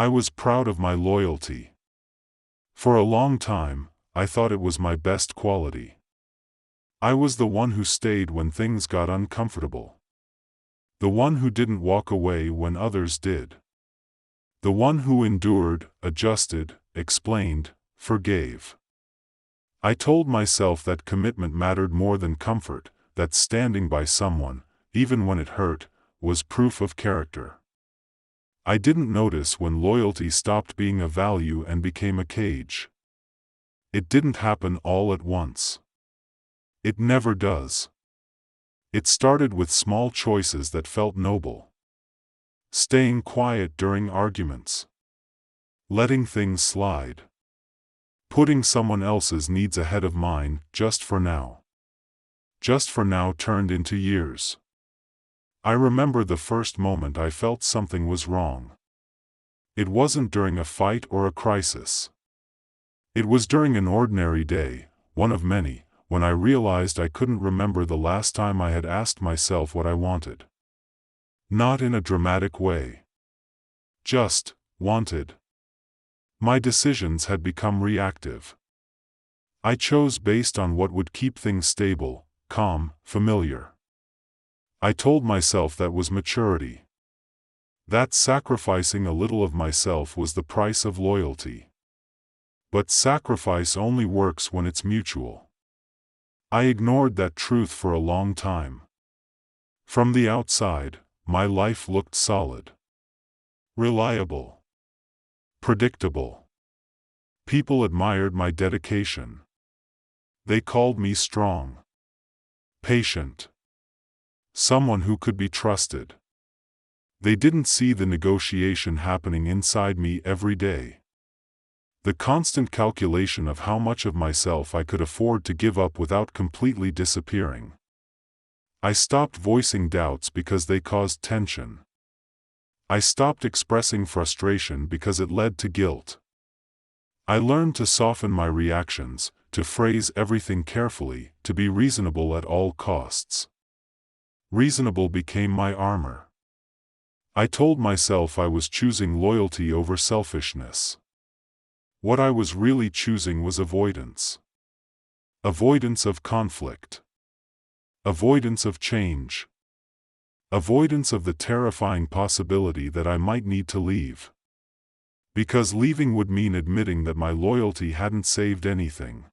I was proud of my loyalty. For a long time, I thought it was my best quality. I was the one who stayed when things got uncomfortable. The one who didn't walk away when others did. The one who endured, adjusted, explained, forgave. I told myself that commitment mattered more than comfort, that standing by someone, even when it hurt, was proof of character. I didn't notice when loyalty stopped being a value and became a cage. It didn't happen all at once. It never does. It started with small choices that felt noble. Staying quiet during arguments. Letting things slide. Putting someone else's needs ahead of mine, just for now. Just for now turned into years. I remember the first moment I felt something was wrong. It wasn't during a fight or a crisis. It was during an ordinary day, one of many, when I realized I couldn't remember the last time I had asked myself what I wanted. Not in a dramatic way. Just, wanted. My decisions had become reactive. I chose based on what would keep things stable, calm, familiar. I told myself that was maturity. That sacrificing a little of myself was the price of loyalty. But sacrifice only works when it's mutual. I ignored that truth for a long time. From the outside, my life looked solid. Reliable. Predictable. People admired my dedication. They called me strong. Patient. Someone who could be trusted. They didn't see the negotiation happening inside me every day. The constant calculation of how much of myself I could afford to give up without completely disappearing. I stopped voicing doubts because they caused tension. I stopped expressing frustration because it led to guilt. I learned to soften my reactions, to phrase everything carefully, to be reasonable at all costs. Reasonable became my armor. I told myself I was choosing loyalty over selfishness. What I was really choosing was avoidance. Avoidance of conflict. Avoidance of change. Avoidance of the terrifying possibility that I might need to leave. Because leaving would mean admitting that my loyalty hadn't saved anything.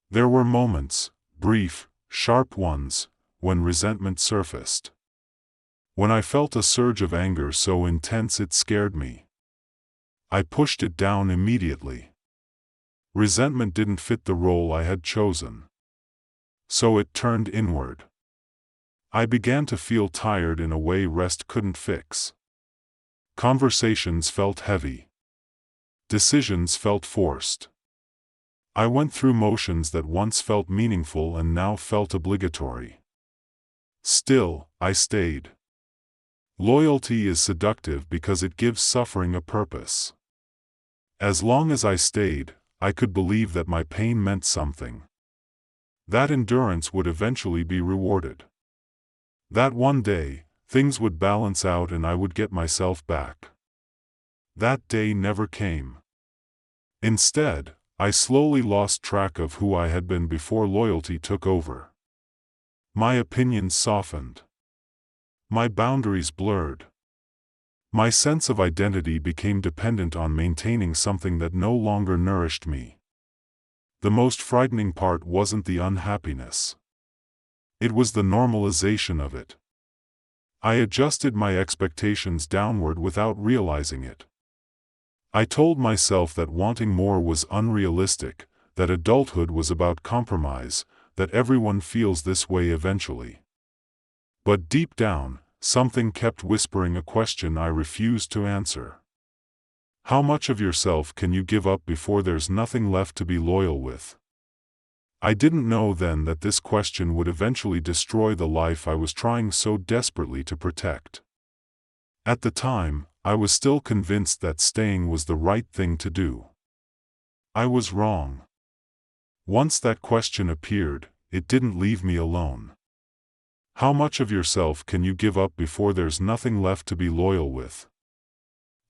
There were moments, brief, sharp ones, when resentment surfaced. When I felt a surge of anger so intense it scared me. I pushed it down immediately. Resentment didn't fit the role I had chosen. So it turned inward. I began to feel tired in a way rest couldn't fix. Conversations felt heavy. Decisions felt forced. I went through motions that once felt meaningful and now felt obligatory. Still, I stayed. Loyalty is seductive because it gives suffering a purpose. As long as I stayed, I could believe that my pain meant something. That endurance would eventually be rewarded. That one day, things would balance out and I would get myself back. That day never came. Instead, I slowly lost track of who I had been before loyalty took over. My opinions softened. My boundaries blurred. My sense of identity became dependent on maintaining something that no longer nourished me. The most frightening part wasn't the unhappiness. It was the normalization of it. I adjusted my expectations downward without realizing it. I told myself that wanting more was unrealistic, that adulthood was about compromise, that everyone feels this way eventually. But deep down, something kept whispering a question I refused to answer. How much of yourself can you give up before there's nothing left to be loyal with? I didn't know then that this question would eventually destroy the life I was trying so desperately to protect. At the time, I was still convinced that staying was the right thing to do. I was wrong. Once that question appeared, it didn't leave me alone. How much of yourself can you give up before there's nothing left to be loyal with?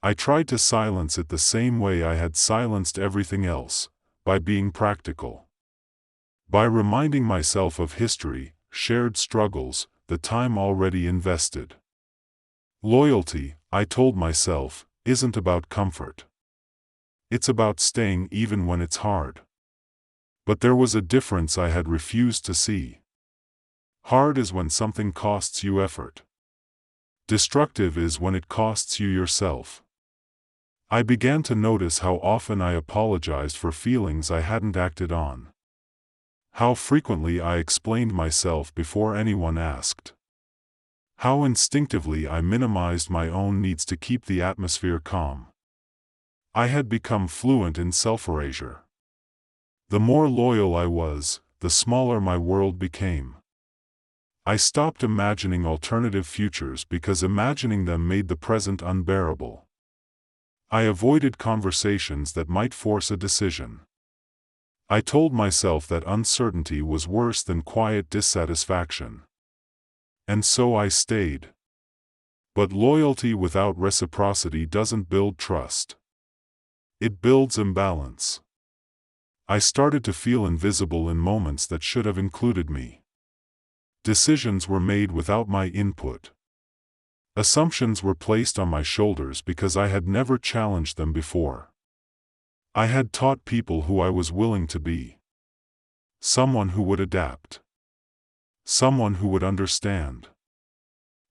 I tried to silence it the same way I had silenced everything else, by being practical. By reminding myself of history, shared struggles, the time already invested. Loyalty, I told myself, isn't about comfort. It's about staying even when it's hard. But there was a difference I had refused to see. Hard is when something costs you effort. Destructive is when it costs you yourself. I began to notice how often I apologized for feelings I hadn't acted on. How frequently I explained myself before anyone asked. How instinctively I minimized my own needs to keep the atmosphere calm. I had become fluent in self-erasure. The more loyal I was, the smaller my world became. I stopped imagining alternative futures because imagining them made the present unbearable. I avoided conversations that might force a decision. I told myself that uncertainty was worse than quiet dissatisfaction. And so I stayed. But loyalty without reciprocity doesn't build trust. It builds imbalance. I started to feel invisible in moments that should have included me. Decisions were made without my input. Assumptions were placed on my shoulders because I had never challenged them before. I had taught people who I was willing to be. Someone who would adapt. Someone who would understand.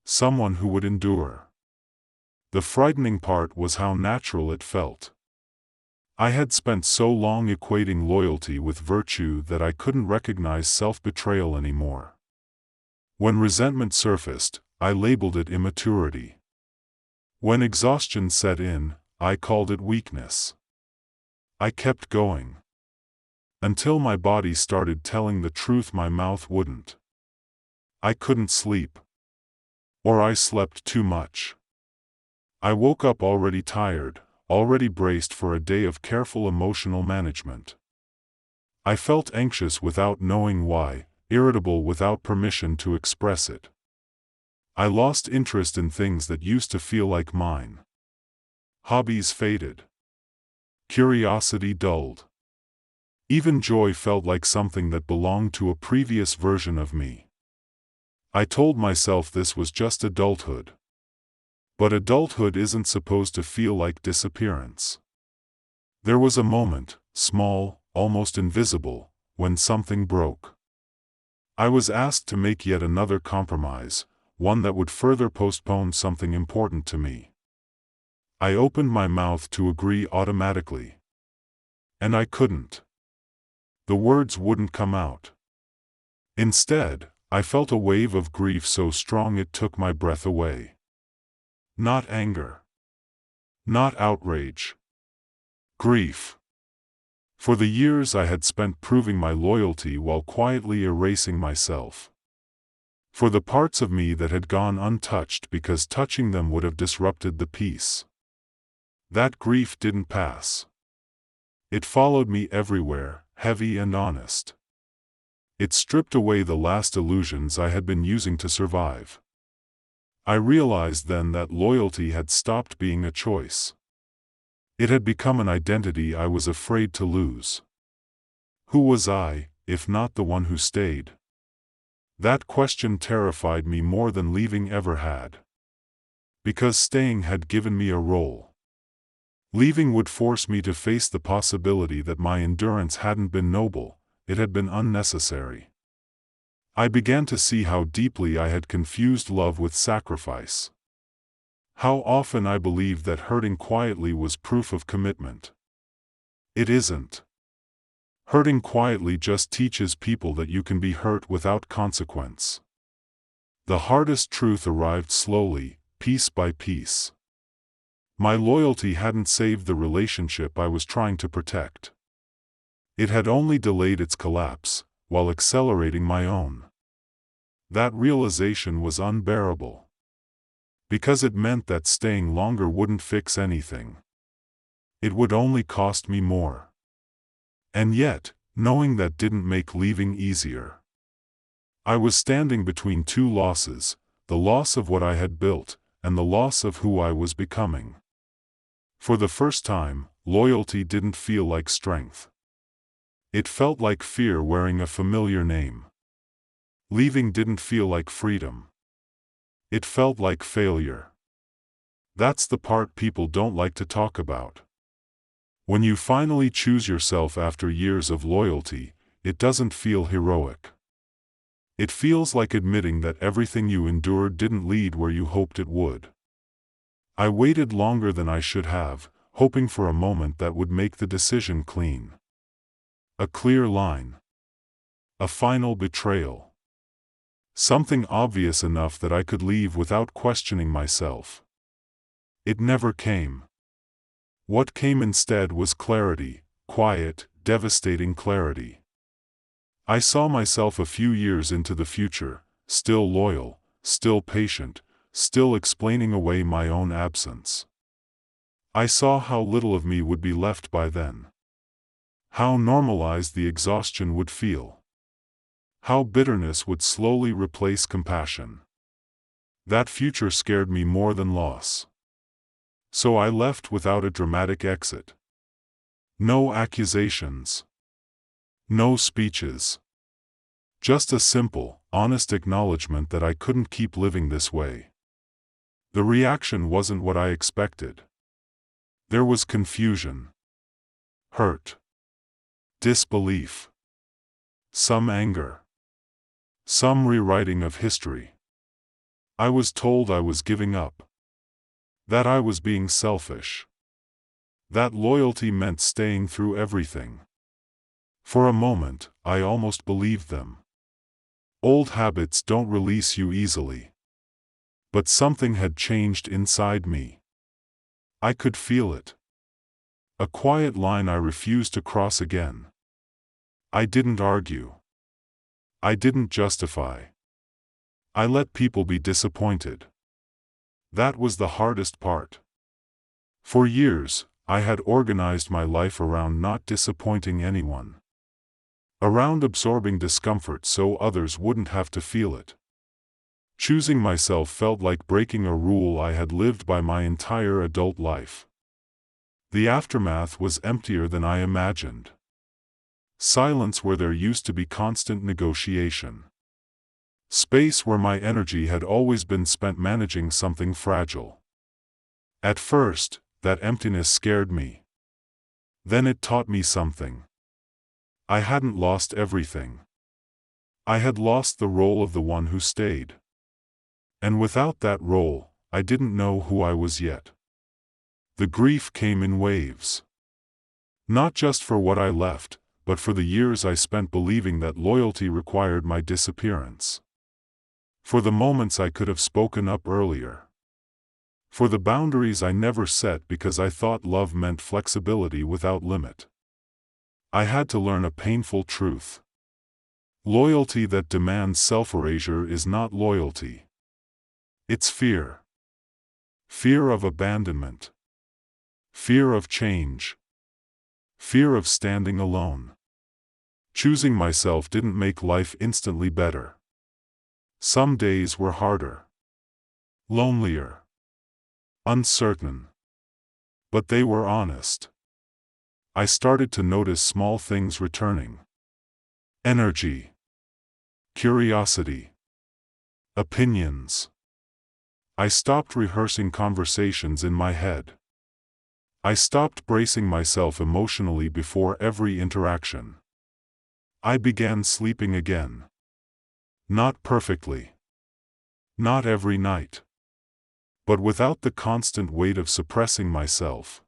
Someone who would endure. The frightening part was how natural it felt. I had spent so long equating loyalty with virtue that I couldn't recognize self-betrayal anymore. When resentment surfaced, I labeled it immaturity. When exhaustion set in, I called it weakness. I kept going. Until my body started telling the truth my mouth wouldn't. I couldn't sleep. Or I slept too much. I woke up already tired, already braced for a day of careful emotional management. I felt anxious without knowing why, irritable without permission to express it. I lost interest in things that used to feel like mine. Hobbies faded. Curiosity dulled. Even joy felt like something that belonged to a previous version of me. I told myself this was just adulthood. But adulthood isn't supposed to feel like disappearance. There was a moment, small, almost invisible, when something broke. I was asked to make yet another compromise, one that would further postpone something important to me. I opened my mouth to agree automatically. And I couldn't. The words wouldn't come out. Instead, I felt a wave of grief so strong it took my breath away. Not anger. Not outrage. Grief. For the years I had spent proving my loyalty while quietly erasing myself. For the parts of me that had gone untouched because touching them would have disrupted the peace. That grief didn't pass. It followed me everywhere, heavy and honest. It stripped away the last illusions I had been using to survive. I realized then that loyalty had stopped being a choice. It had become an identity I was afraid to lose. Who was I, if not the one who stayed? That question terrified me more than leaving ever had. Because staying had given me a role. Leaving would force me to face the possibility that my endurance hadn't been noble, it had been unnecessary. I began to see how deeply I had confused love with sacrifice. How often I believed that hurting quietly was proof of commitment. It isn't. Hurting quietly just teaches people that you can be hurt without consequence. The hardest truth arrived slowly, piece by piece. My loyalty hadn't saved the relationship I was trying to protect. It had only delayed its collapse, while accelerating my own. That realization was unbearable. Because it meant that staying longer wouldn't fix anything. It would only cost me more. And yet, knowing that didn't make leaving easier. I was standing between two losses, the loss of what I had built, and the loss of who I was becoming. For the first time, loyalty didn't feel like strength. It felt like fear wearing a familiar name. Leaving didn't feel like freedom. It felt like failure. That's the part people don't like to talk about. When you finally choose yourself after years of loyalty, it doesn't feel heroic. It feels like admitting that everything you endured didn't lead where you hoped it would. I waited longer than I should have, hoping for a moment that would make the decision clean. A clear line. A final betrayal. Something obvious enough that I could leave without questioning myself. It never came. What came instead was clarity, quiet, devastating clarity. I saw myself a few years into the future, still loyal, still patient, still explaining away my own absence. I saw how little of me would be left by then. How normalized the exhaustion would feel. How bitterness would slowly replace compassion. That future scared me more than loss. So I left without a dramatic exit. No accusations. No speeches. Just a simple, honest acknowledgement that I couldn't keep living this way. The reaction wasn't what I expected. There was confusion. Hurt. Disbelief. Some anger. Some rewriting of history. I was told I was giving up. That I was being selfish. That loyalty meant staying through everything. For a moment, I almost believed them. Old habits don't release you easily. But something had changed inside me. I could feel it. A quiet line I refused to cross again. I didn't argue. I didn't justify. I let people be disappointed. That was the hardest part. For years, I had organized my life around not disappointing anyone. Around absorbing discomfort so others wouldn't have to feel it. Choosing myself felt like breaking a rule I had lived by my entire adult life. The aftermath was emptier than I imagined. Silence where there used to be constant negotiation. Space where my energy had always been spent managing something fragile. At first, that emptiness scared me. Then it taught me something. I hadn't lost everything. I had lost the role of the one who stayed. And without that role, I didn't know who I was yet. The grief came in waves. Not just for what I left, but for the years I spent believing that loyalty required my disappearance. For the moments I could have spoken up earlier. For the boundaries I never set because I thought love meant flexibility without limit. I had to learn a painful truth. Loyalty that demands self-erasure is not loyalty. It's fear. Fear of abandonment. Fear of change. Fear of standing alone. Choosing myself didn't make life instantly better. Some days were harder. Lonelier. Uncertain. But they were honest. I started to notice small things returning. Energy. Curiosity. Opinions. I stopped rehearsing conversations in my head. I stopped bracing myself emotionally before every interaction. I began sleeping again. Not perfectly. Not every night. But without the constant weight of suppressing myself.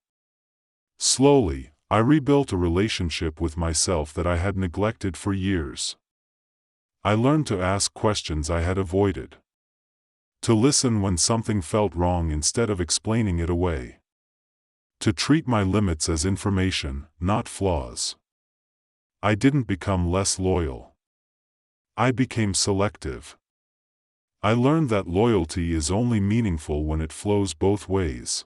Slowly, I rebuilt a relationship with myself that I had neglected for years. I learned to ask questions I had avoided. To listen when something felt wrong instead of explaining it away. To treat my limits as information, not flaws. I didn't become less loyal. I became selective. I learned that loyalty is only meaningful when it flows both ways.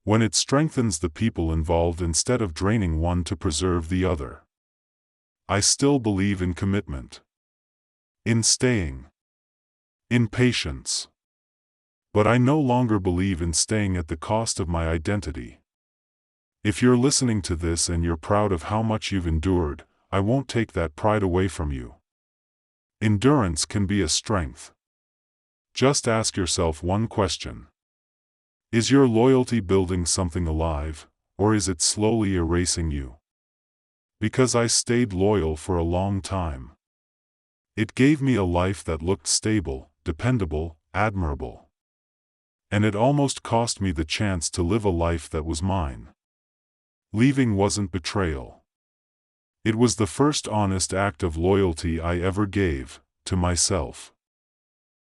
When it strengthens the people involved instead of draining one to preserve the other. I still believe in commitment. In staying. In patience. But I no longer believe in staying at the cost of my identity. If you're listening to this and you're proud of how much you've endured, I won't take that pride away from you. Endurance can be a strength. Just ask yourself one question. Is your loyalty building something alive, or is it slowly erasing you? Because I stayed loyal for a long time. It gave me a life that looked stable, dependable, admirable. And it almost cost me the chance to live a life that was mine. Leaving wasn't betrayal. It was the first honest act of loyalty I ever gave, to myself.